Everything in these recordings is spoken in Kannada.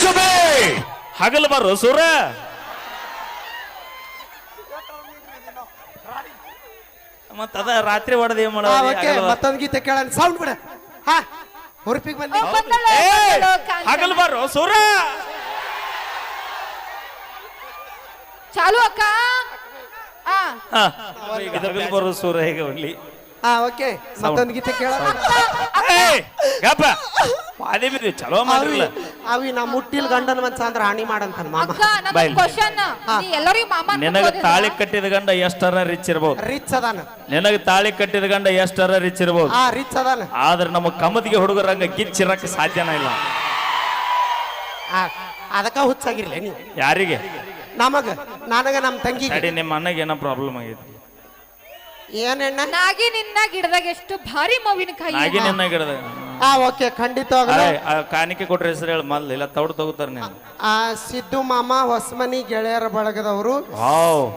ಶುಭೆ ಹಗಲು ಬರು ಸೂರ ಮತ್ತದ ರಾತ್ರಿ ಹೊಡೆದ ಏನ್ ಮಾಡೋದು ಮತ್ತೊಂದು ಗೀತೆ ಕೇಳೋಣ ಸೌಂಡ್ ಬಿಡ ಹಾ ಹುರುಪಿಗೆ ಬಂದಿ ಹಗಲು ಬರು ಸೂರ ಚಾಲು ಅಕ್ಕ ಹಗಲು ಬರು ಸೂರ ಹೇಗೆ ಒಳ್ಳಿ ಹಾ ಓಕೆ ಮತ್ತೊಂದು ಗೀತೆ ಕೇಳೋಣ ಗಪ್ಪ ಪಾದಿ ಬಿದ್ದಿ ಚಲೋ ಮಾಡಿರಲ್ಲ ಅವಿ ನಾ ಮುಟ್ಟಿಲ್ ಗಂಡನ ಮನ್ಸ ಅಂದ್ರ ಹಾನಿ ಮಾಡಂತ ಮಾಮ ನಿನಗ ತಾಳಿ ಕಟ್ಟಿದ ಗಂಡ ಎಷ್ಟರ ರಿಚ್ ಇರ್ಬೋದು ರಿಚ್ ಅದಾನ ನಿನಗ ತಾಳಿ ಕಟ್ಟಿದ ಗಂಡ ಎಷ್ಟರ ರಿಚ್ ಇರ್ಬೋದು ರಿಚ್ ಅದಾನ ಆದ್ರೆ ನಮ್ಮ ಕಮದಿಗೆ ಹುಡುಗರಂಗ ಗಿಚ್ಚಿರಕ್ಕೆ ಸಾಧ್ಯನ ಇಲ್ಲ ಅದಕ್ಕ ಹುಚ್ಚಾಗಿರ್ಲಿ ನೀವು ಯಾರಿಗೆ ನಮಗ ನನಗ ನಮ್ ತಂಗಿ ನಿಮ್ಮ ಅಣ್ಣಗೆ ಏನೋ ಪ್ರಾಬ್ಲಮ್ ಆಗೈತಿ ಏನೆಣ್ಣ ನಾಗಿ ನಿನ್ನ ಗಿಡದಾಗ ಎಷ್ಟು ಭಾರಿ ಮಾವಿನ ಕಾಯಿ ನಾಗಿ ನಿನ್ನ ಗಿಡದಾಗ ಓಕೆ ಖಂಡಿತವಾಗ್ಲೂ ಕಾಣಿಕೆ ಕೊಟ್ರೆ ಹೆಸರು ಹೇಳಿ ಮೊದ್ಲು ಇಲ್ಲ ತೌಡ್ ತಗೋತಾರ ನೀನು ಸಿದ್ದು ಮಾಮ ಹೊಸಮನಿ ಗೆಳೆಯರ ಬಳಗದವರು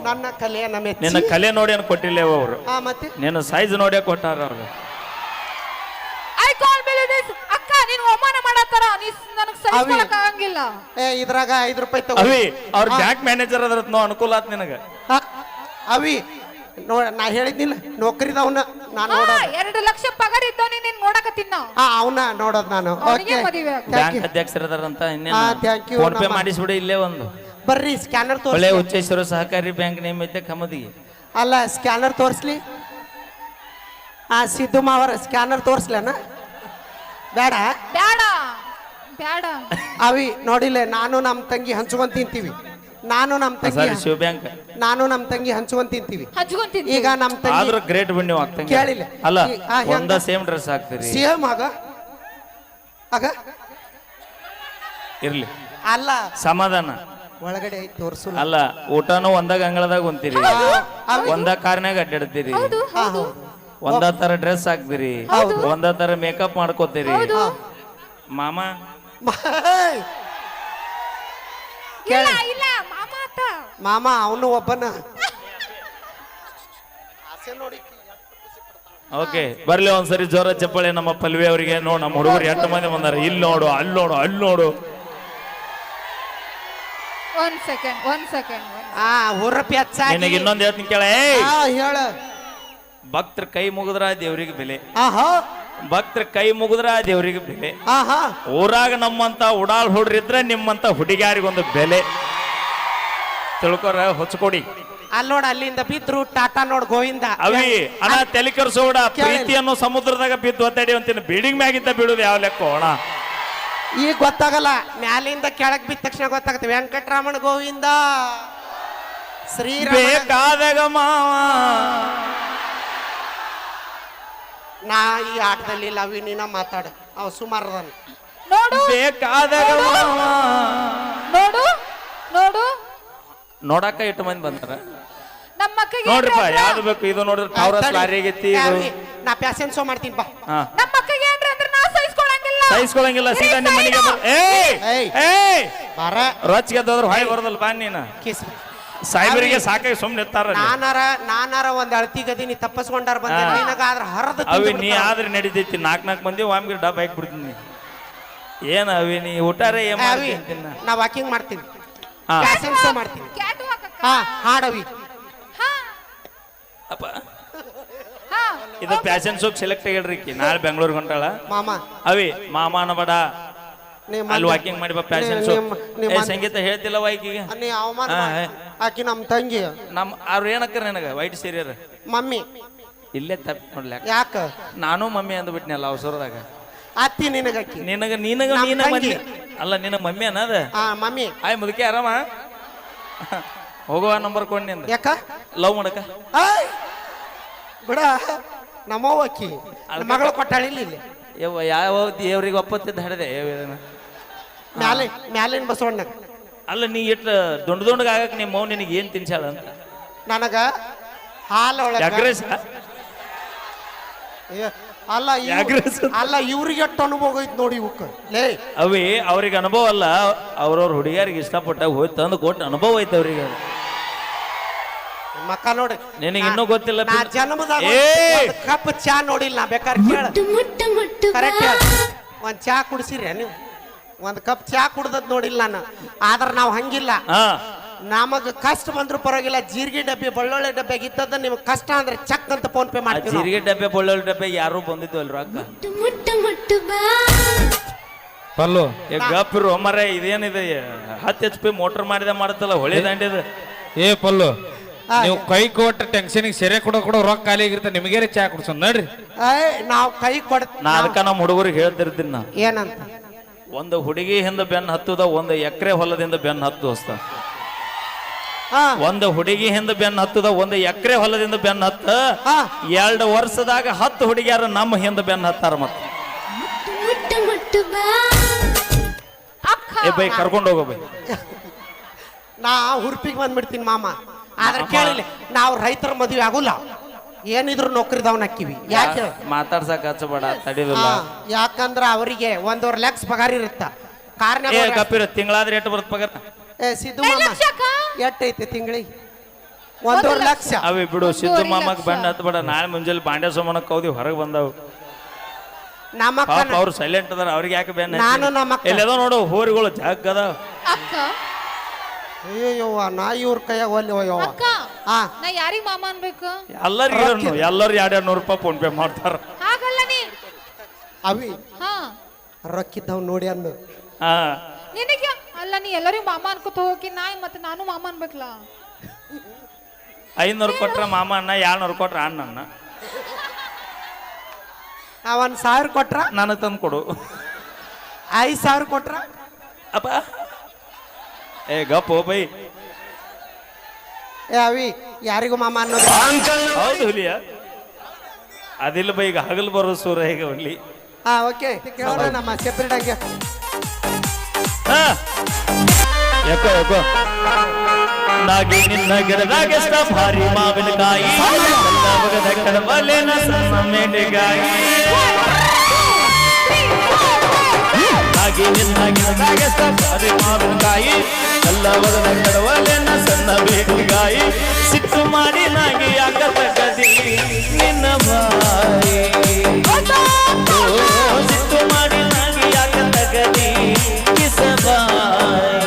ನನ್ನ ಕಲೆಯನ್ನ ಮೆಚ್ಚಿ ನಿನ್ನ ಕಲೆ ನೋಡಿ ಅನ್ ಕೊಟ್ಟಿಲ್ಲ ಅವರು ಮತ್ತೆ ನಿನ್ನ ಸೈಜ್ ನೋಡಿ ಕೊಟ್ಟಾರ ಅವ್ರು ಅಕ್ಕ ನೀನು ಅವಮಾನ ಮಾಡತ್ತಾರ ನನಗೆ ಸಹಿಸ್ಕೊಳ್ಳಕ ಆಗಂಗಿಲ್ಲ ಇದ್ರಾಗ 5 ರೂಪಾಯಿ ತಗೋ ಅವಿ ಅವ್ರ ಬ್ಯಾಂಕ್ ಮ್ಯಾನೇಜರ್ ಅದ್ರ ಅನುಕೂಲ ಆತ್ ನಿನಗ ಅವಿ ನಾ ಹೇಳಿದ್ನಿಲ್ಲ ನೌಕರಿದವನ ನಾನು 2 ಲಕ್ಷ ಪಗಾರ ಇದ್ದವನಿ ನೀನ್ ನೋಡಕತ್ತೀನಿ ಅವನ ನೋಡೋದ್ ನಾನು ಬ್ಯಾಂಕ್ ಅಧ್ಯಕ್ಷರದಾರಂತ ಫೋನ್ ಪೇ ಮಾಡಿಸ್ಬಿಡಿ ಇಲ್ಲೇ ಒಂದು ಬರ್ರಿ ಸ್ಕ್ಯಾನರ್ ತೋರ್ಸಿ ಒಳ್ಳೆ ಉಚ್ಚೇಶ್ವರ ಸಹಕಾರಿ ಬ್ಯಾಂಕ್ ನೇಮ್ ಐತೆ ಕಮದಿಗೆ ಅಲ್ಲ ಸ್ಕ್ಯಾನರ್ ತೋರ್ಸ್ಲಿ ಸಿದ್ದು ಮಾವರ ಸ್ಕ್ಯಾನರ್ ತೋರ್ಸ್ಲೇನ ಬೇಡ ಬೇಡ ಬೇಡ ಅವಿ ನೋಡಿಲ್ಲ ನಾನು ನಮ್ಮ ತಂಗಿ ಹಂಚ್ಕೊಂಡ್ ತಿಂತೀವಿ ನಾನು ನಮ್ಮ ತಂಗಿ ಶಿವ ಬ್ಯಾಂಕ್ ನಾನು ನಮ್ಮ ತಂಗಿ ಹಂಚ್ಕೊಂಡ್ ತಿಂತೀವಿ ಈಗ ನಮ್ಮ ತಂಗಿ ಆದ್ರೂ ಗ್ರೇಟ್ ಬನ್ನಿ ಆಗ್ತಂಗ ಕೇಳಿಲ್ಲ ಅಲ್ಲ ಒಂದ ಸೇಮ್ ಡ್ರೆಸ್ ಹಾಕ್ತೀರಿ ಸೇಮ್ ಆಗ ಇರ್ಲಿ ಅಲ್ಲ ಸಮಾಧಾನ ಒಳಗಡೆ ತೋರ್ಸು ಅಲ್ಲ ಊಟನೂ ಒಂದಾಗ ಅಂಗಳದಾಗ ಉಂತೀರಿ ಒಂದ ಕಾರ್ನಾಗ ಅಡ್ಡಾಡ್ತೀರಿ ಒಂದ ತರ ಡ್ರೆಸ್ ಹಾಕ್ತೀರಿ ಒಂದ ತರ ಮೇಕಪ್ ಮಾಡ್ಕೋತೀರಿ ಮಾಮ ಮಾಮ ಅವನು ಒಬ್ಬನ ಓಕೆ ಬರ್ಲಿ ಒಂದ್ಸರಿ ಜೋರ ಚಪ್ಪಳೆ ನಮ್ಮ ಪಲ್ವಿ ಅವರಿಗೆ ನೋಡ್ ನಮ್ಮ ಹುಡುಗರು 8 ಮಂದಿ ಬಂದಾರ ಇಲ್ಲಿ ನೋಡು ಅಲ್ಲಿ ನೋಡು ಅಲ್ಲಿ ನೋಡು ಒಂದ್ ಸೆಕೆಂಡ್ ನಿನಗೆ ಇನ್ನೊಂದು ಹೇಳ್ತೀನಿ ಕೇಳ ಹೇಳ ಭಕ್ತರ ಕೈ ಮುಗಿದ್ರ ದೇವ್ರಿಗೆ ಬೆಲೆ ಭಕ್ತರ ಕೈ ಮುಗಿದ್ರ ದೇವ್ರಿಗೆ ಬೆಲೆ ಊರಾಗ ನಮ್ಮಂತ ಉಡಾಳ್ ಹುಡ್ರಿದ್ರೆ ನಿಮ್ಮಂತ ಹುಡುಗಿಯಾರಿಗೊಂದು ಬೆಲೆ ತಿಳ್ಕೊರ ಹೊಚ್ಕೊಡಿ ಅಲ್ಲೋಡ ಅಲ್ಲಿಂದ ಬಿದ್ರು ಟಾಟಾ ನೋಡ್ ಗೋವಿಂದ ಅವಿ ಅಣ್ಣ ತಲೆ ಕೆರ್ಸೋಡ ಪ್ರೀತಿಯನ್ನು ಸಮುದ್ರದಾಗ ಬಿದ್ದು ಒತ್ತಡಿ ಅಂತೀನಿ ಬಿಲ್ಡಿಂಗ್ ಮ್ಯಾಗಿಂದ ಬೀಳುದು ಯಾವ ಲೆಕ್ಕ ಅಣ್ಣ ಈಗ ಗೊತ್ತಾಗಲ್ಲ ಮ್ಯಾಲಿಂದ ಕೆಳಗ್ ಬಿದ್ದ ತಕ್ಷಣ ಗೊತ್ತಾಗತ್ತೆ ವೆಂಕಟರಮಣ ಗೋವಿಂದ ಶ್ರೀರಾಮ ಬೇಕಾದಾಗ ಮಾವ ನಾ ಈ ಆಟದಲ್ಲಿ ಲವಿನಿನ ಮಾತಾಡ ಅವ ಸುಮಾರದನ್ ನೋಡು ಬೇಕಾದಾಗ ನೋಡು ನೋಡು ನೋಡಾಕ 8 ಮಂದಿ ಬಂದಾರ ನಮ್ಮ ಅಕ್ಕಗೆ ನೋಡ್ರಿಪ್ಪ ಯಾವ್ದು ಬೇಕು ಇದು ನೋಡಿದ್ರೆ ಟವರಸ್ ಲಾರಿ ಆಗೈತಿ ನಾ ಪ್ಯಾಸೆನ್ ಶೋ ಮಾಡ್ತೀನಿ ಬಾ ನಮ್ಮ ಅಕ್ಕಗೆ ಏನ್ರಿ ಅಂದ್ರೆ ನಾ ಸಹಿಸ್ಕೊಳಂಗಿಲ್ಲ ಸೀದಾ ನಿಮ್ಮ ಮನೆಗೆ ರೊಚ್ಗೆ ಹೋದ್ರ ಹೊಯ್ ಬರೋದಲ್ಲ ಬಾ ನೀನು ಸಾಹೇಬರಿಗೆ ಸಾಕಾಗಿ ಸುಮ್ಮನೆ ಇರ್ತಾರ ನಾನಾರ ಒಂದ್ ಅಳತಿ ಗದಿ ನೀ ತಪ್ಪಿಸ್ಕೊಂಡಾರ ಬಂದ ನಿನಗಾದ್ರ ಹರದ ಅವಿ ನೀ ಆದ್ರೆ ನಡೀತೈತಿ 4 ಮಂದಿ ಒಮ್ಗೆ ಡಬ್ಬ ಹಾಕಿ ಬಿಡ್ತೀನಿ ಏನ ಅವಿ ನೀ ಊಟಾರೆ ಏನ್ ಮಾಡ್ತೀನಿ ನಾ ವಾಕಿಂಗ್ ಮಾಡ್ತೀನಿ ಪ್ಯಾಸೆನ್ ಶೋ ಮಾಡ್ತೀನಿ ಹಾಡವಿ ಅಪ್ಪ ಇದು ಪ್ಯಾಷನ್ ಶೋಕ್ ಸೆಲೆಕ್ಟ್ ಆಗಿಡ್ರಿ ನಾಳೆ ಬೆಂಗಳೂರಿಗೆ ಹೊಂಟಾಳ ಮಾಮ ಅವಿ ಮಾಮ ಅನ್ನಬೇಡ ಅಲ್ಲಿ ವಾಕಿಂಗ್ ಮಾಡಿ ಬಾ ಪ್ಯಾಷನ್ ಶೋ ಸಂಗೀತ ಹೇಳ್ತಿಲ್ಲ ವೈಕಿಗೆ ಆಕಿ ನಮ್ ತಂಗಿ ಅವ್ರು ಏನಕ್ಕ ನನಗ ವೈಟ್ ಸೀರಿಯರ್ ಮಮ್ಮಿ ಇಲ್ಲೇ ತಪ್ಪಿ ನೋಡ್ಲಾಕ ಯಾಕ ನಾನು ಮಮ್ಮಿ ಅಂದ್ಬಿಟ್ನಲ್ಲ ಅವಸರದಾಗ ಅತ್ತಿ ನಿನಗಕ್ಕಿ ನಿನಗ ಮಮ್ಮಿ ಅಲ್ಲ ನಿನ್ನ ಮಮ್ಮಿ ಅನ್ನದ ಮಮ್ಮಿ ಆಯ್ ಮುದುಕಿ ಆರಾಮ ಹೋಗುವ ನಂಬರ್ ಕೊಂಡಿಂದ ಯಾಕ ಲವ್ ಮಾಡಕ ಬಿಡ ನಮ್ಮವ್ವ ಅಕ್ಕಿ ಮಗಳು ಕೊಟ್ಟಾಳಿಲ್ಲ ಇಲ್ಲಿ ಯಾವ ದೇವ್ರಿಗೆ ಒಪ್ಪತ್ತಿದ್ದ ಹಡದೆ ಮ್ಯಾಲಿನ ಬಸವಣ್ಣ ಅಲ್ಲ ನೀ ಇಟ್ಟು ದುಂಡಗ ಆಗಕ್ ನಿಮ್ಮ ಮೌ ನಿನಗೆ ಏನ್ ತಿನ್ಸಾಳ ಅಂತ ನನಗ ಹಾಲೊಳಗ ಅಲ್ಲ ಇವ್ರಿಗೆ ಎಷ್ಟು ಅನುಭವ ಐತ್ ನೋಡಿ ಇವಕ್ಕ ಲೇ ಅವಿ ಅವ್ರಿಗೆ ಅನುಭವ ಅಲ್ಲ ಅವ್ರವ್ರ ಹುಡುಗಿಯರಿಗೆ ಇಷ್ಟಪಟ್ಟಾಗ ಹೋಗಿ ತಂದು ಕೊಟ್ಟು ಅನುಭವ ಐತೆ ಅವ್ರಿಗೆ ಮಕ್ಕ ನೋಡಿ ನಿನಗೆ ಇನ್ನೂ ಗೊತ್ತಿಲ್ಲ ಜನ್ಮದಾಗ ಕಪ್ ಚಾ ನೋಡಿಲ್ಲ ನಾ ಬೇಕಾದ್ರೆ ಕೇಳ ಕರೆಕ್ಟ್ ಒಂದ್ ಚಾ ಕುಡಿಸಿರಿ ನೀವು ಒಂದ್ ಕಪ್ ಚಾ ಕುಡ್ದದ್ ನೋಡಿಲ್ಲ ನಾನು. ಆದ್ರ ನಾವು ಹಂಗಿಲ್ಲ, ಹಾ ನಮಗ್ ಕಷ್ಟ ಬಂದ್ರು ಪರವಾಗಿಲ್ಲ. ಜೀರಿಗೆ ಡಬ್ಬಿ ಬೆಳ್ಳುಳ್ಳಿ ಡಬ್ಬಿ ಇದ್ದದ ನಿಮ್ಗೆ ಕಷ್ಟ ಅಂದ್ರೆ ಚಕ್ ಅಂತ ಫೋನ್ ಪೇ ಆ ಮಾಡ್ತೀವಿ. ಜೀರಿಗೆ ಡಬ್ಬೆ ಬೆಳ್ಳುಳ್ಳಿ ಡಬ್ಬೆ ಯಾರು ಬಂದಿದ್ದು ಅಲ್ರ ಅಕ್ಕ ಪಲ್ಲು ಗಪ್ಪಿರು ಮರ ಇದೇನಿದೆ 10 HP ಮೋಟರ್ ಮಾಡಿದ ಮಾಡ್ತಲ್ಲ ಹೊಳೆ ದಂಡಿದ. ಏ ಪಲ್ಲು ನೀವು ಕೈ ಕೊಟ್ಟ ಟೆನ್ಷನ್ಗೆ ಸೆರೆ ಕೊಡೋ ರೊಕ್ಕ ಖಾಲಿ ಆಗಿರ್ತ ನಿಮಗೇರಿ ಚಾ ಕುಡ್ಸೋಣ ನಡ್ರಿ. ನಾವು ಕೈ ಕೊಡ ನಾ ಅದಕ್ಕ ನಮ್ಮ ಹುಡುಗರಿಗೆ ಹೇಳ್ತಿರ್ತೀನಿ ನಾ, ಏನಂತ ಒಂದು ಹುಡುಗಿ ಹಿಂದ ಬೆನ್ನ ಹತ್ತುದ 1 ಎಕರೆ ಹೊಲದಿಂದ ಬೆನ್ನ ಹತ್ತು ದೋಸ್ತ. ಹಾ ಒಂದು ಹುಡುಗಿ ಹಿಂದ ಬೆನ್ನ ಹತ್ತುದ 1 ಎಕರೆ ಹೊಲದಿಂದ ಬೆನ್ನ ಹತ್ತ. ಹಾ 2 ವರ್ಷದಾಗ 10 ಹುಡುಗಿಯಾರ ನಮ್ಮ ಹಿಂದ ಬೆನ್ನ ಹತ್ತಾರ. ಮತ್ತೆ ಅಕ್ಕ ಏ ಬೈ ಕರ್ಕೊಂಡು ಹೋಗೋ ಬೈ. ನಾ ಹುರ್ಪಿಗೆ ಬಂದ್ಬಿಡ್ತೀನಿ ಮಾಮ. ಆದ್ರೆ ಕೇಳಿಲ್ಲ, ನಾವು ರೈತರ ಮದುವೆ ಆಗುಲ್ಲ, ಏನಿದ್ರು ನೌಕರಿದವನ್ ಹಾಕಿವಿ. ಯಾಕೆ ಮಾತಾಡ್ಸಕ್ ಹಚ್ಚಬೇಡ ತಡಿದಿಲ್ಲ. ಯಾಕಂದ್ರ ಅವರಿಗೆ 1.5 ಲಕ್ಷ ಪಗಾರ ಇರುತ್ತ. ಕಾರಣ ಏ ಕಪ್ಪಿರ ತಿಂಗಳಾದ್ರೆ ಎಷ್ಟು ಬರುತ್ತೆ ಪಗಾರ? ಸಿದ್ದು ಮಾಮ ಲಕ್ಷಕ್ಕ? ಎಟ್ಟೈತೆ ತಿಂಗಳಿಗೆ? 1.5 ಲಕ್ಷ. ಅವಿ ಬಿಡು, ಸಿದ್ದು ಮಾಮಕ್ ಬೆನ್ನ ಹತ್ಬೇಡ. ನಾಳೆ ಮುಂಜಾನೆ ಬಾಂಡೆ ಸೋಮನಕ್ ಹೋದಿ ಹೊರಗೆ ಬಂದವು. ನಮ್ಮ ಪಾಪ ಅವ್ರು ಸೈಲೆಂಟ್ ಅದಾರ, ಅವ್ರಿಗೆ ಯಾಕೆ ಬೆನ್ನ ನಾನು ನಮ್ಮ ಅಕ್ಕ. ಎಲ್ಲದೋ ನೋಡು ಹೋರಿಗಳು ಜಾಗ ಅದಾವ. ಅಕ್ಕ ಅಯ್ಯೋಯ್ಯವ್ವ, ನಾ ಇವ್ರ ಕೈಯಾಗ ಒಲ್ಲಿ ಹೋಯವ್ವ. ಅಕ್ಕ ಹಾ ನಾ ಯಾರಿಗ್ ಮಾಮ ಅನ್ಬೇಕು? ಎಲ್ಲರೂ 200 ರೂಪಾಯಿ ಫೋನ್ ಪೇ ಮಾಡ್ತಾರ. ಹಾಗಲ್ಲ ನೀ. ಅವಿ ಹಾ ರೊಕ್ಕಿದ್ದವ್ ನೋಡಿ ಅನ್ನು. ಹಾ ನಿನಗೆ ಅಲ್ಲ, ನೀ ಎಲ್ಲರಿಗೂ ಮಾಮ ಅನ್ಕೋತ ಹೋಗಿ ಮತ್ತೆ ನಾನು ಮಾಮ ಅನ್ಬೇಕಲ್ಲ. 500 ಕೊಟ್ರ ಮಾಮ ಅಣ್ಣ, 200 ಕೊಟ್ರ ಅಣ್ಣ ಅಣ್ಣ. 1,000 ಕೊಟ್ರ ನನಗೆ ತಂದು ಕೊಡು. 5,000 ಕೊಟ್ರ ಅಪ್ಪ ಏ ಗಪ್ ಬೈ. ಏ ಅವಿ ಯಾರಿಗೂ ಮಾಮ ಅನ್ನೋದು. ಹೌದು ಹುಲಿಯ ಅದಿಲ್ಲ ಬೈ, ಈಗ ಹಗಲು ಬರೋ ಸೂರ ಹೇಗೆ ಹುಲಿ. ಹಾ ಓಕೆ ಕೇಳೋಣ ನಮ್ಮ ಸೆಪ್ರೇಟ್ ಆಗಿ. ಯಾಕೋ ಯಾಕೋ ನಾಗಿ ನಿನ್ನ ಗಿಡದಾಗೆಷ್ಟ ಭಾರಿ ಮಾವಿನಕಾಯಿ, ಬಗದ ಕಡಬಲೇನ ಸಣ್ಣ ಮೇಡೆಗಾಯಿ. ನಾಗಿ ನಿನ್ನ ಗಿಡದಾಗೆಷ್ಟ ಭಾರಿ ಮಾವಿನಕಾಯಿ, ಎಲ್ಲ ಬಗದ ಕಡಬಲೇನ ಸಣ್ಣ ಮೇಡೆಗಾಯಿ. ಸಿಟ್ಟು ಮಾಡಿ ನಾಗಿ ಯಾಕ ತಗದಿ ನಿನ್ನ ಬಾಯಿ, ಸಿಟ್ಟು ಮಾಡಿ ನಾಗಿ ಯಾಕ ತಗದಿ ಕಿಸಬಾಯಿ.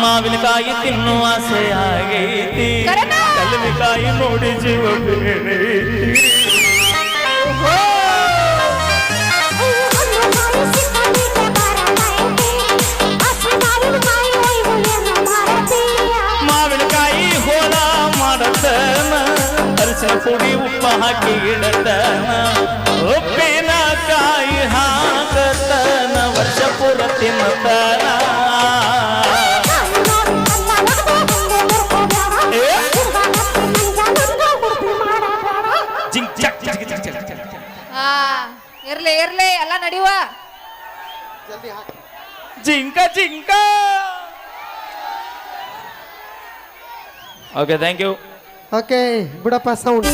ಮಾವಿನಕಾಯಿ ತಿನ್ನುವ ಆಸೆ ಆಗೈತಿ, ಕಲ್ಲಿನಕಾಯಿ ನೋಡಿ ಜೀವ ಬೇಡೈತಿ. ಮಾವಿನಕಾಯಿ ಹೋಳ ಮಾಡತನ, ಅರಿಶಿನ ಪುಡಿ ಉಪ್ಪ ಹಾಕಿ ಇಡತನ, ಉಪ್ಪಿನಕಾಯಿ ಹಾಕತನ, ವರ್ಷ ಪುರ ತಿನ್ನತನ. ಇರ್ಲಿ ಇರ್ಲಿ ಎಲ್ಲ ನಡೆಯುವ. ಜಿಂಕ ಜಿಂಕ. Okay thank you. ಓಕೆ ಬಿಡಪ್ಪ ಸೌಂಡ್.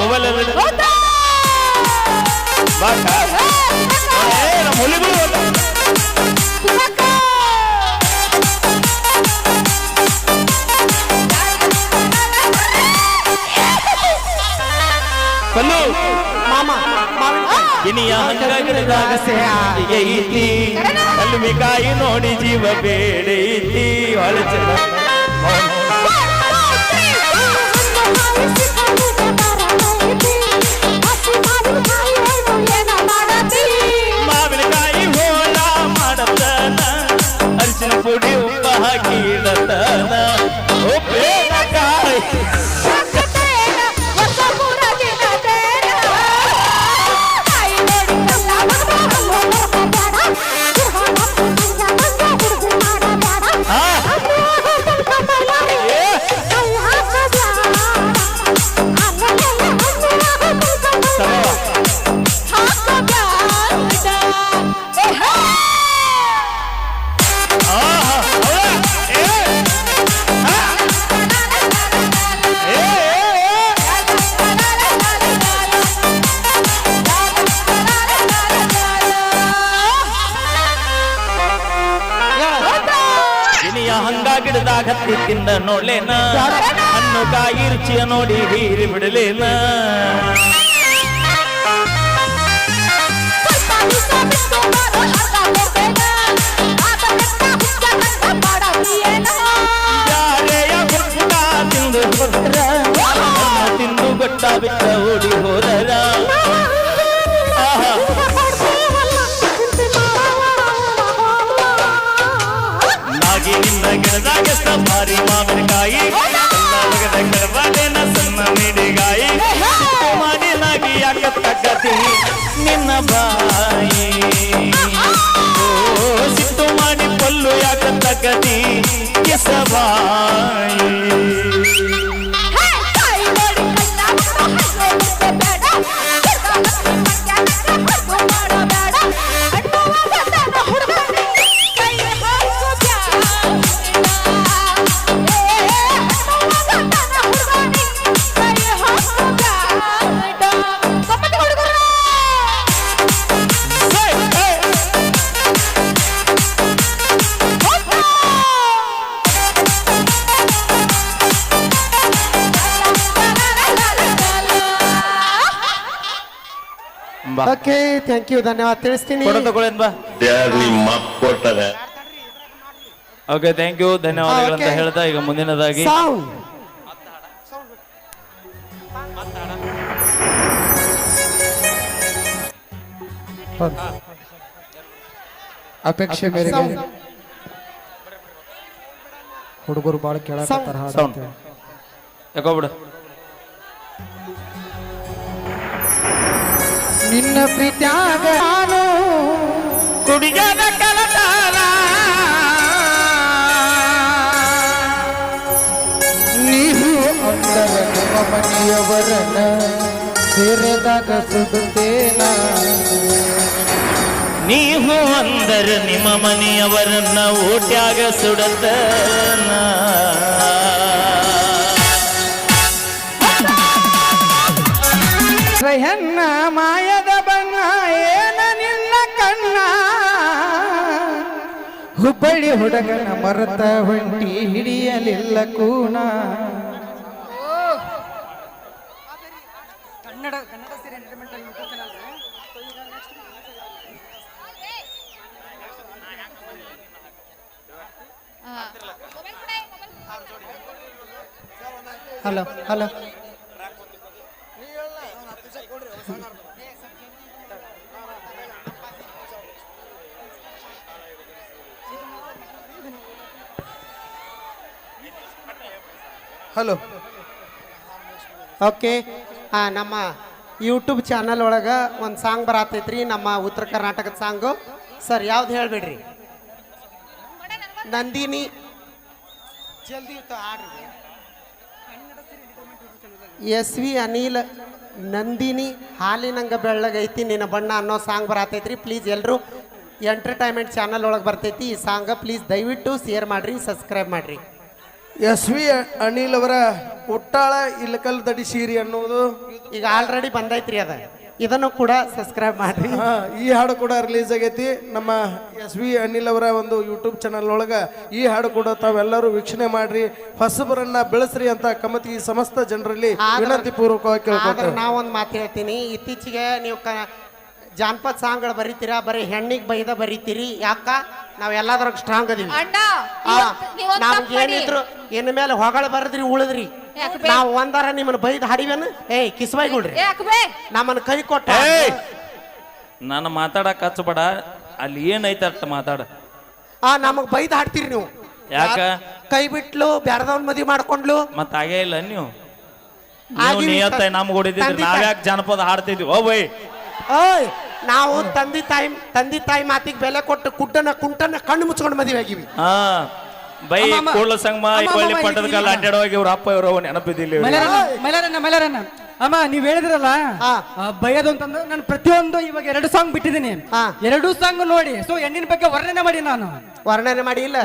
ಮೊಬೈಲ್ ಪಲ್ಲು ಮಾಮ ಇನಿಯ ಹಂಗಾಗಿರದಾಗ ಐತಿ, ಕಲ್ಲಿಕಾಯಿ ನೋಡಿ ಜೀವ ಬೇಡೈತಿ. ಹೊಳಚ ಮಾವಿನಕಾಯಿ ಹೋಳ ಮಾಡತನ, ಅರಿಶಿನ ಪುಡಿ ಉಪ್ಪ ಹಾಕಿ ಇಡತನ, ಉಪ್ಪಿನಕಾಯಿ ಹೊಸ ಪುರ ದಿನ ಗಿಡದಾಗ ತಿಂದ ನೋಡ್ಲೇನ ಹಣ್ಣು ಕಾಯಿ ರುಚಿಯ ನೋಡಿ ಹೀರಿ ಬಿಡಲೇನ ಯಾರೆಯ ಗುಡ್ಡ ತಿಂದು ಹೋದ್ರ ತಿಂದು ಗೊಟ್ಟ ಬಿಟ್ಟ ಓಡಿ ಹೋದರ ನಾಗಿ ನಿನ್ನ ಗಿಡದಾಗ ಭಾರಿ ಮಾವಿನಕಾಯಿ ಗಿಡವಾದೇನ ಸಣ್ಣ ಮಿಡಿಗಾಯಿ ಮಾಡಿ ನಾಗಿ ಯಾಕ ತಕ್ಕತಿ ನಿನ್ನ ಬಾಯಿ ಓ ಸಿಟ್ಟು ಮಾಡಿ ಪಲ್ಲು ಯಾಕ ತಕ್ಕತಿ ಕಿಸಬಾಯಿ ಓಕೆ ಥ್ಯಾಂಕ್ ಯು ಧನ್ಯವಾದ ತಿಳಿಸ್ತೀನಿ ತಗೊಳ್ಳೇನ್ ಬಾ ಓಕೆ ಥ್ಯಾಂಕ್ ಯು ಧನ್ಯವಾದಗಳಂತ Okay. ಹೇಳ್ತಾ ಈಗ ಮುಂದಿನದಾಗಿ ಸೌಂಡ್ ಅಪೇಕ್ಷೆ ಮೇರೆಗೆ ಹುಡುಗರು ಬಾಳ ಕೇಳಕತ್ತಾರ ಹಾಡು ಸೌಂಡ್ ಅಂತೇಳಿ. ಯಾಕೋಬಿಡು ನಿನ್ನ ಪ್ರೀತ್ಯಾಗ ನಾನು ಕುಡಿಯಾದ ಕಲತಾರ ನೀವು ಅಂದರ ನಿಮ್ಮ ಮನೆಯವರನ್ನ ಸೇರಿದಾಗ ಸುಡುತ್ತೇನ ನೀವು ಅಂದರ ನಿಮ್ಮ ಮನೆಯವರನ್ನ ಓಟ್ಯಾಗ ಸುಡತನ ಹೆಣ್ಣ ಮಾಯದ ಬಣ್ಣ ಏನ ನಿನ್ನ ಕಣ್ಣ ಹುಬ್ಬಳ್ಳಿ ಹುಡುಗನ ಮರತ ಹೊಂಟಿ ಹಿಡಿಯಲಿಲ್ಲ ಕೂಣ ಹಲೋ ಹಲೋ ಹಲೋ ಓಕೆ ನಮ್ಮ ಯೂಟ್ಯೂಬ್ ಚಾನಲ್ ಒಳಗೆ ಒಂದು ಸಾಂಗ್ ಬರತೈತ್ರಿ ನಮ್ಮ ಉತ್ತರ ಕರ್ನಾಟಕದ ಸಾಂಗು ಸರ್ ಯಾವ್ದು ಹೇಳ್ಬಿಡ್ರಿ ನಂದಿನಿ ಜಲ್ದಿ ಹಾಡ್ರಿ ಎಸ್ ವಿ ಅನಿಲ್ ನಂದಿನಿ ಹಾಲಿನಂಗ ಬೆಳ್ಳಗೈತಿ ನಿನ್ನ ಬಣ್ಣ ಅನ್ನೋ ಸಾಂಗ್ ಬರತೈತ್ರಿ ಪ್ಲೀಸ್ ಎಲ್ಲರೂ ಎಂಟರ್ಟೈನ್ಮೆಂಟ್ ಚಾನಲ್ ಒಳಗೆ ಬರ್ತೈತಿ ಈ ಸಾಂಗ್ ಪ್ಲೀಸ್ ದಯವಿಟ್ಟು ಶೇರ್ ಮಾಡ್ರಿ ಸಬ್ಸ್ಕ್ರೈಬ್ ಮಾಡ್ರಿ ಎಸ್ ವಿ ಅನಿಲ್ ಅವರ ಉಟ್ಟಾಳ ಇಲಕಲ್ ದಡಿ ಸೀರಿ ಅನ್ನೋದು ಈಗ ಆಲ್ರೆಡಿ ಬಂದೈತ್ರಿ ಅದ ಇದನ್ನು ಕೂಡ ಸಬ್ಸ್ಕ್ರೈಬ್ ಮಾಡ್ರಿ ಈ ಹಾಡು ಕೂಡ ರಿಲೀಸ್ ಆಗೈತಿ ನಮ್ಮ ಎಸ್ ವಿ ಅನಿಲ್ ಅವರ ಒಂದು ಯೂಟ್ಯೂಬ್ ಚಾನಲ್ ಒಳಗ ಈ ಹಾಡು ಕೂಡ ತಾವೆಲ್ಲರೂ ವೀಕ್ಷಣೆ ಮಾಡ್ರಿ ಹೊಸಬರನ್ನ ಬೆಳೆಸ್ರಿ ಅಂತ ಕಮತಿ ಸಮಸ್ತ ಜನರಲ್ಲಿ ವಿನಂತಿ ಪೂರ್ವಕವಾಗಿ ಆದ್ರೆ ಕೇಳ್ಕೊಳ್ತೇವೆ ನಾವೊಂದು ಮಾತು ಹೇಳ್ತೀನಿ ಇತ್ತೀಚೆಗೆ ನೀವು ಜಾನಪದ ಸಾಂಗ್ಗಳು ಬರೀತೀರಾ ಬರೀ ಹೆಣ್ಣಿಗೆ ಬೈದ ಬರೀತೀರಿ ಯಾಕ ನಾವ್ ಎಲ್ಲಾದ್ರಾಗ ಸ್ಟ್ರಾಂಗ್ ಅದೀವಿ ಅಣ್ಣ ನಮ್ಗೆ ಏನಿದ್ರು ಇನ್ನು ಮೇಲೆ ಹೊಗಳ ಬರದ್ರಿ ಉಳಿದ್ರಿ ಯಾಕೆ ನಾವು ಒಂದಾರ ನಿಮ್ಮನ್ನ ಬೈದ್ ಹಾಡಿವೇನು ಏಯ್ ಕಿಸ್ಬೈಗುಳ್ರಿ ಯಾಕೆ ನಮ್ಮನ್ನ ಕೈ ಕೊಟ್ಟ ನಾನು ಮಾತಾಡಕ್ ಹಚ್ಚಬೇಡ ಅಲ್ಲಿ ಏನೈತೆ ಅಷ್ಟ ಮಾತಾಡ ನಮಗ್ ಬೈದ್ ಹಾಡ್ತೀರಿ ನೀವು ಯಾಕ ಕೈ ಬಿಟ್ಲು ಬ್ಯಾರದವ್ನ ಮದ್ವಿ ಮಾಡ್ಕೊಂಡ್ಲು ಮತ್ತ ಆಗೇ ಇಲ್ಲ ನೀವು ಆಗಿವಿ. ನಿಯತ್ತ ನಮ್ಗೆ ಹೊಡಿದಿದ್ರಿ ತಂದೆ ನಾವ್ಯಾಕೆ ಜಾನಪದ ಹಾಡ್ತಿದ್ವಿ ಓ ಬೈ ಓಯ್ ನಾವು ತಂದೆ ತಾಯಿ ಮಾತಿಗೆ ಬೆಲೆ ಕೊಟ್ಟು ಕುಂಟನ ಕಣ್ಣು ಮುಚ್ಕೊಂಡು ಮದುವೆ ಆಗಿವಿ ಹಾ ಬೈ ಕೂಡ್ಲ ಸಂಗಮ ಕೊಯ್ಲಿ ಪಟ್ಟದ ಕಾಲ ಅಡ್ಡಾಡುವಾಗ ಇವ್ರ ಅಪ್ಪ ಇವ್ರ ನೆನಪಿದಿಲ್ಲ ಮೈಲಾರಣ್ಣ ಅಮ್ಮ ನೀವ್ ಹೇಳಿದ್ರಲ್ಲ ಬೈಯೋದು ಅಂತಂದು ನಾನು ಪ್ರತಿಯೊಂದು ಇವಾಗ 2 ಸಾಂಗ್ ಬಿಟ್ಟಿದ್ದೀನಿ 2 ಸಾಂಗ್ ನೋಡಿ ಸೊ ಹೆಣ್ಣಿನ ಬಗ್ಗೆ ವರ್ಣನೆ ಮಾಡಿ ನಾನು ವರ್ಣನೆ ಮಾಡಿ ಇಲ್ಲ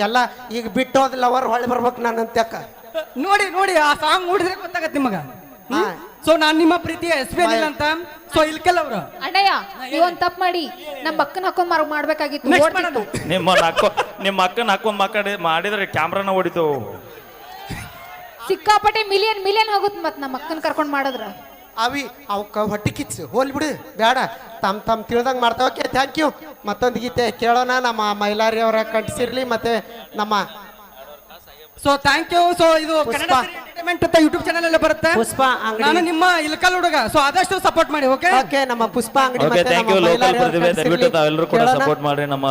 ಎಲ್ಲ ಈಗ ಬಿಟ್ಟು ಹೋದ ಲವರ್ ಹೊಳ್ಳಿ ಬರ್ಬೇಕು ನಾನು ಅಂತ್ಯಕ್ಕ ನೋಡಿ ನೋಡಿ ಆ ಸಾಂಗ್ ನೋಡಿದ್ರೆ ಗೊತ್ತಾಗತ್ತೆ ನಿಮಗ ಸೊ ನಾನ್ ನಿಮ್ಮ ಪ್ರೀತಿಯ ಎಸ್ ಪಿ ಅನಿಲ್ ಅಂತ ಸೊ ಇಲ್ಕೆಲ್ ಅವರು ಅಣ್ಣಯ್ಯ ಇವನ್ ತಪ್ಪ ಮಾಡಿ ನಮ್ಮ ಅಕ್ಕನ ಹಾಕೊಂಡ್ ಮಾಡ್ಬೇಕಾಗಿತ್ತು ನೆಕ್ಸ್ಟ್ ಓಡ್ತಿತ್ತು. ಮಾಡೋಣ ನಿಮ್ಮ ಅಕ್ಕನ ಹಾಕೊಂಡ್ ಮಾಡಿದ್ರೆ ಕ್ಯಾಮ್ರಾನ ಹೊಡಿತು. ಸಿಕ್ಕಾಪಟ್ಟೆ ಮಿಲಿಯನ್ ಹೋಗುತ್ತೆ ಮತ್ ನಮ್ಮ ಅಕ್ಕನ ಕರ್ಕೊಂಡ್ ಮಾಡಿದ್ರ ಅವಿ ಅವಕ್ಕ ಹೊಟ್ಟಿ ಕಿಚ್ಚು ಹೋಲ್ ಬಿಡು ಬೇಡ ತಮ್ ತಿಳ್ದಂಗ್ ಮಾಡ್ತಾವ. Okay thank you. ಮತ್ತೊಂದು ಗೀತೆ ಕೇಳೋಣ. ನಮ್ಮ ಮೈಲಾರಿ ಅವರ ಕಂಠಸಿರ್ಲಿ ಮತ್ತೆ ನಮ್ಮ ಸೊ ಥ್ಯಾಂಕ್ ಯು. ಸೊ ಇದು ಪುಷ್ಪ. ಕನ್ನಡ ಎಂಟರ್ಟೈನ್ಮೆಂಟ್ ಅಂತ ಯೂಟ್ಯೂಬ್ ಚಾನಲ್ ಎಲ್ಲ ಬರುತ್ತೆ. ಪುಷ್ಪ ಅಂಗಡಿ. ನಾನು ನಿಮ್ಮ ಇಲ್ಕಲ್ ಹುಡುಗ. ಸೊ ಆದಷ್ಟು ಸಪೋರ್ಟ್ ಮಾಡಿ. ಓಕೆ ಓಕೆ ನಮ್ಮ ಪುಷ್ಪ ಅಂಗಡಿ ಓಕೆ, ಮತ್ತೆ ಥ್ಯಾಂಕ್ ನಮ್ಮ ಯು. ಲೋಕಲ್ ಮೈಲಾರಿ ಅವರ ಪ್ರತಿಭೆ ದಯವಿಟ್ಟು ಕಂಠಸಿರ್ಲಿ ತಾವೆಲ್ಲರೂ ಕೂಡ ಕೇಳೋಣ. ಸಪೋರ್ಟ್ ಮಾಡ್ರಿ ನಮ್ಮ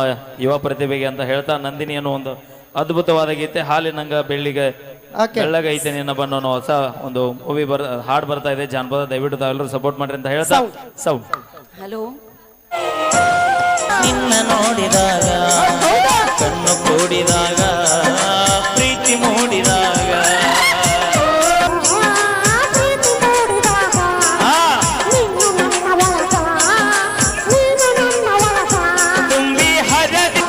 ಯುವ ಪ್ರತಿಭೆಗೆ ಅಂತ ಹೇಳ್ತಾ, ನಂದಿನಿ ಅನ್ನೋ ಒಂದು ಅದ್ಭುತವಾದ ಗೀತೆ ಹಾಲಿನಂಗ ಬೆಳ್ಳಿಗೆ ಓಕೆ ಬೆಳ್ಳಗೈತೆ ನಿನ್ನ ಬಣ್ಣೋ ಅನ್ನೋ ಹೊಸ ಒಂದು ಮೂವಿ ಹಾಡ್ ಬರ್ತಾ ಇದೆ ಜಾನಪದ. ದಯವಿಟ್ಟು ತಾವೆಲ್ಲರೂ ಸಪೋರ್ಟ್ ಮಾಡ್ರಿ ಅಂತ ಹೇಳ್ತಾ Sound. ಸೌಂಡ್. ಹಲೋ ನಿನ್ನ ನೋಡಿದಾಗ ಕಣ್ಣು ಕೂಡಿದಾಗ ಪ್ರೀತಿ ಮೂಡಿದಾಗ ತುಂಬಿ ಹರಡಿ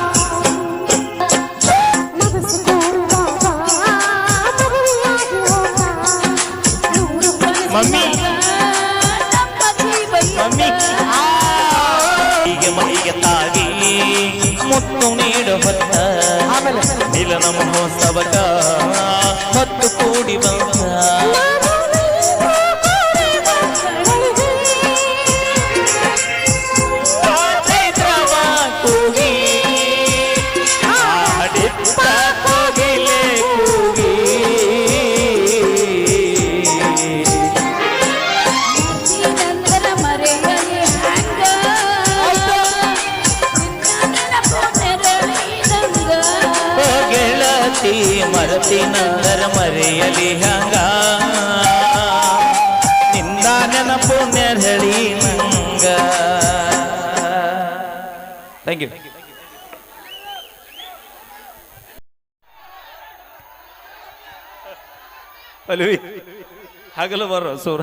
ಮಮ್ಮಿ ಮಮ್ಮಿ ಹೀಗೆ ಮೈಗೆ ತಾಗಿ ಮುತ್ತು ನೀಡು ಹೊತ್ತ ಆಮೇಲೆ ಮಿಲನ ಮಹೋತ್ಸವಕ ಹೊತ್ತು ಕೂಡಿ ಬಂದ ಚೈತ್ರವ ಕೂಗಿ ಹಾಡಿತ್ತ ಕೋಗಿಲೆ ಕೂಗಿ ಓ ಗೆಳತಿ ಮರತಿ ನಂದರ ಮರೆಯಲಿ ಹಂಗ ನಿಂದ ನೆನಪು ನೆರಳಿ ನಂಗ. Thank you. ಪಲ್ವಿ ಹಗಲು ಬರೋ ಸೂರ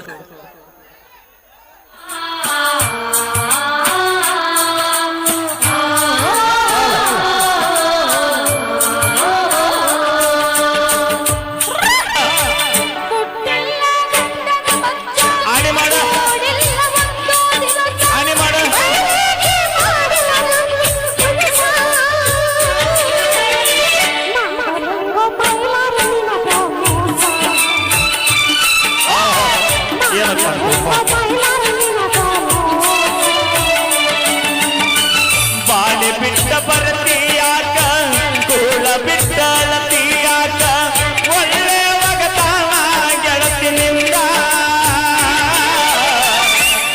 ಆಣೆ ಮಾಡ ಆಣೆ ಮಾಡ ಬಾಳೆ ಬಿಟ್ಟ ಬರತೀಯಾಕ ಕೂಳ ಬಿಟ್ಟಳತೀಯಾಕ ಒಳ್ಳೆ ಒಗತಾನ ಗೆಳತಿ ನಿಂದ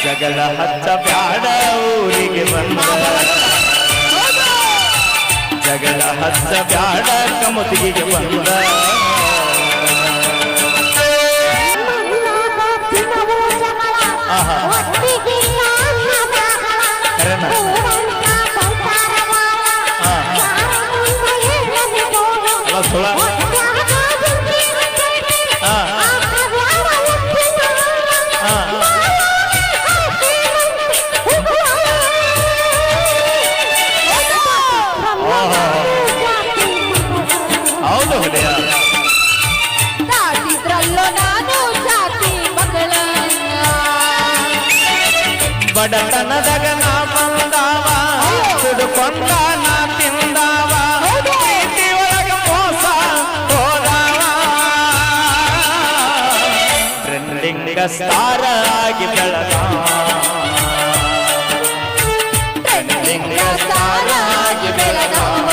ಜಗಳ ಹಚ್ಚ ಬ್ಯಾಡ ಊರಿಗೆ ಬಂದ ಜಗಳ ಹಚ್ಚ ಬ್ಯಾಡ ಕಮತಿಗೆ ಬಂದ ಆಹಾ ಕರೆನ ಅಲ್ಲ ಸುಳ ಹೌದು ಹೃದಯ ಬಡತನದಾಗ ನಾ ಬಂದಾವ ಸುಡುಕೊಂಡ ನಾ ತಿಂದಾವ ಪ್ರೀತಿ ಒಳಗ ಮೋಸ ಹೋದಾವ ಟ್ರೆಂಡಿಂಗ್ ಸ್ಟಾರ್ ಆಗಿ ಬೆಳಗಾವ ಟ್ರೆಂಡಿಂಗ್ ಸ್ಟಾರ್ ಆಗಿ ಬೆಳಗಾವ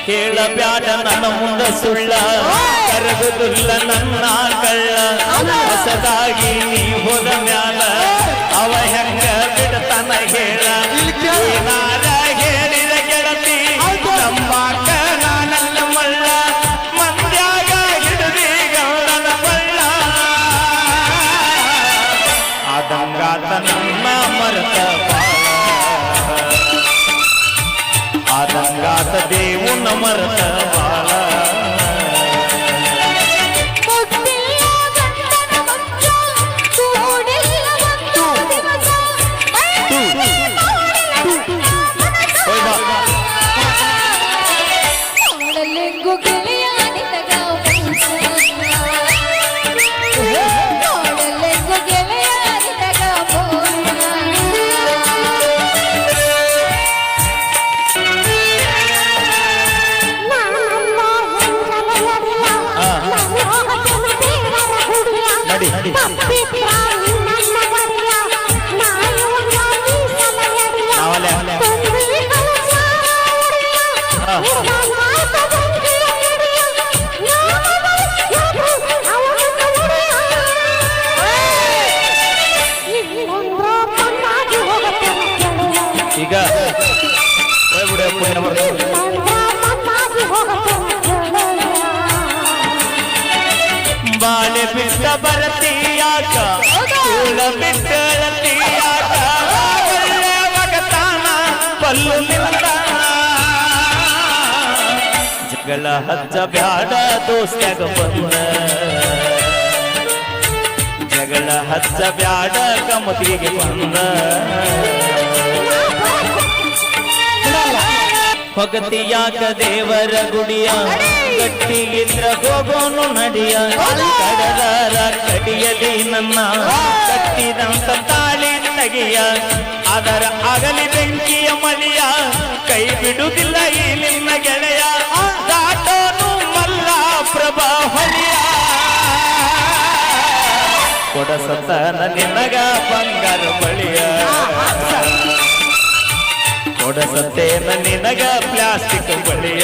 ಹೇಳಬ್ಯಾಡ ನನ್ನ ಮುಂದ ಸುಳ್ಳ ಕರಗುದಿಲ್ಲ ನನ್ನ ಕಳ್ಳ ಹೊಸದಾಗಿ ನೀ ಹೋದ ಮ್ಯಾಲ ಅವ ಹೆಂಗ ಬಿಡ್ತಾನ ಹೇಳ ಏನಾರ ಹೇಳಿದ ಗೆಳತಿ ನಮ್ಮಾಕ ನಾನಲ್ಲ ಮಳ್ಳ ಮಂದ್ಯಾಗ ಹಿಡಿದಿ ಗೌಡನ ಬಳ್ಳ ಆದಂಗಾತ ನನ್ನ ಮರತ ಆದಂಗಾತ ದೇವುನ ಮರತ ಬಾಳ ಈಗ ಹೋಗ್ಬಿಡು, ಪುಣ್ಯ ಬರ್ತದೆ. ಬಾಳೆ ಬಿಟ್ಟ ಬರತೀಯಾಕ ಕೂಳ ಬಿಟ್ಟಳತೀಯಾಕ ಒಳ್ಳೆ ಮಗತಾನ ಪಲ್ಲು ನಿಂದ ಜಗಳ ಹಚ್ಚ ಬ್ಯಾಡ ದೋಸ್ತ್ಯಾಗ ಬಂದ ಜಗಳ ಹಚ್ಚ ಬ್ಯಾಡ ಕಮತಿಗೆ ಬಂದ ಭಗತಿಯಾಕ ದೇವರ ಗುಡಿಯ ಗಟ್ಟಿಗಿದ್ರ ಹೋಗೋನು ನಡಿಯ ಕಡದಾರ ಕಡಿಯಲಿ ನನ್ನ ಕಟ್ಟಿದಂತ ತಾಳಿ ತಗಿಯ ಅದರ ಅಗಲಿ ಬೆಂಕಿಯ ಮಲಿಯ ಕೈ ಬಿಡುವುದಿಲ್ಲ ಈ ನಿನ್ನ ಗೆಳೆಯ ದಾಟೋನು ಮಲ್ಲ ಪ್ರಭಾ ಹೊಲಿಯ ಕೊಡಸತನ ನಿನಗ ಬಂಗಾರ ಬಳಿಯ ಕೊಡಸತ್ತೇನ ನಿನಗ ಪ್ಲಾಸ್ಟಿಕ್ ಬಳಿಯ